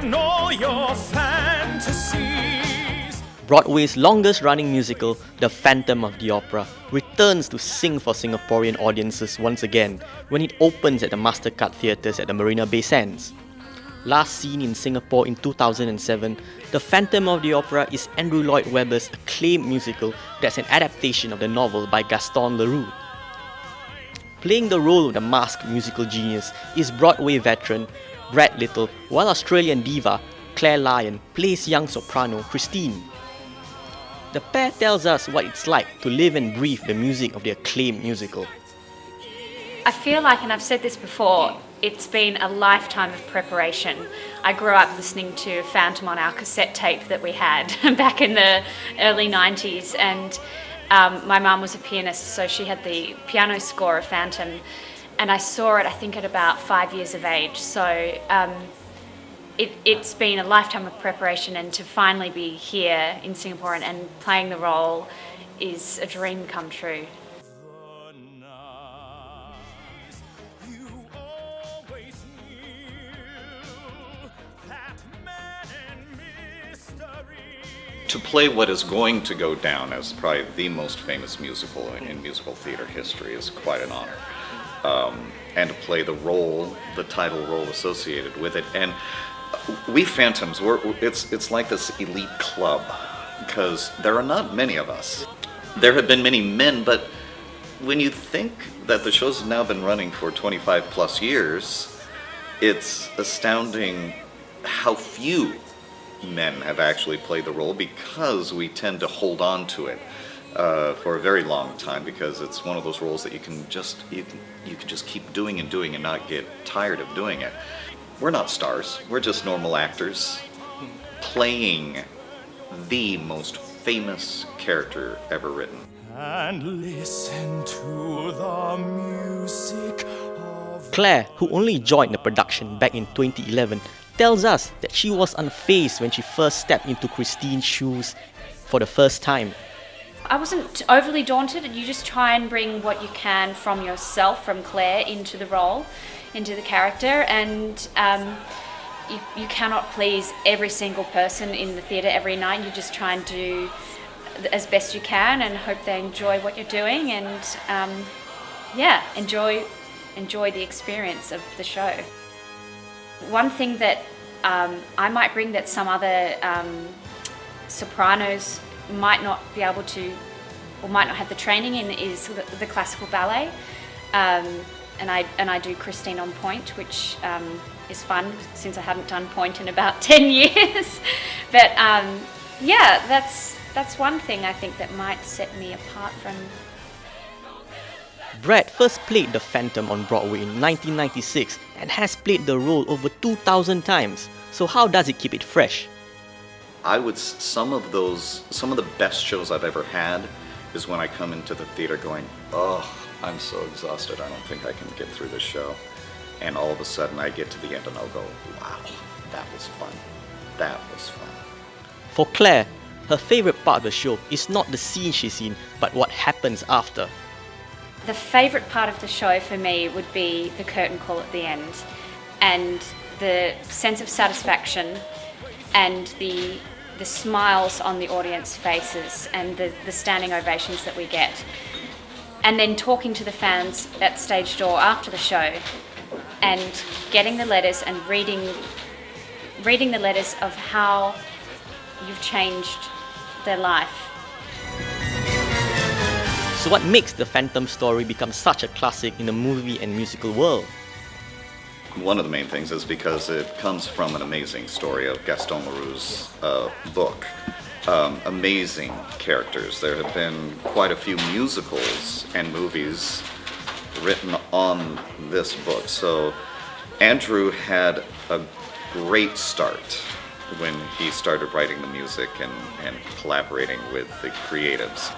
in all your fantasies. Broadway's longest-running musical, The Phantom of the Opera, returns to sing for Singaporean audiences once again when it opens at the MasterCard Theatres at the Marina Bay Sands. Last seen in Singapore in 2007, The Phantom of the Opera is Andrew Lloyd Webber's acclaimed musical that's an adaptation of the novel by Gaston Leroux. Playing the role of the masked musical genius is Broadway veteran Brad Little, while Australian diva Claire Lyon plays young soprano Christine. The pair tells us what it's like to live and breathe the music of the acclaimed musical. I feel like, and I've said this before, it's been a lifetime of preparation. I grew up listening to Phantom on our cassette tape that we had back in the early 90s, and my mum was a pianist, so she had the piano score of Phantom, and I saw it, I think, at about 5 years of age. So it's been a lifetime of preparation, and to finally be here in Singapore and playing the role is a dream come true. To play what is going to go down as probably the most famous musical in musical theater history is quite an honor. And to play the role, the title role associated with it. And we Phantoms, it's like this elite club, because there are not many of us. There have been many men, but when you think that the show's now been running for 25 plus years, it's astounding how few men have actually played the role, because we tend to hold on to it for a very long time, because it's one of those roles that you can just keep doing and doing and not get tired of doing it. We're not stars, we're just normal actors playing the most famous character ever written. And listen to the music of Claire, who only joined the production back in 2011, tells us that she was unfazed when she first stepped into Christine's shoes for the first time. I wasn't overly daunted. You just try and bring what you can from yourself, from Claire, into the role, into the character, and you cannot please every single person in the theatre every night. You just try and do as best you can and hope they enjoy what you're doing, and enjoy the experience of the show. One thing that I might bring that some other sopranos might not be able to, or might not have the training in, is the classical ballet. And I do Christine on Point, which is fun, since I hadn't done Point in about 10 years. But that's one thing I think that might set me apart from. Brad first played the Phantom on Broadway in 1996 and has played the role over 2,000 times. So how does he keep it fresh? Some of the best shows I've ever had is when I come into the theater going, oh, I'm so exhausted, I don't think I can get through this show. And all of a sudden I get to the end and I'll go, wow, that was fun. That was fun. For Claire, her favourite part of the show is not the scene she's in, but what happens after. The favourite part of the show for me would be the curtain call at the end, and the sense of satisfaction and the smiles on the audience faces and the standing ovations that we get. And then talking to the fans at stage door after the show and getting the letters and reading the letters of how you've changed their life. So what makes the Phantom story become such a classic in the movie and musical world? One of the main things is because it comes from an amazing story of Gaston Leroux's book. Amazing characters. There have been quite a few musicals and movies written on this book. So Andrew had a great start when he started writing the music and collaborating with the creatives.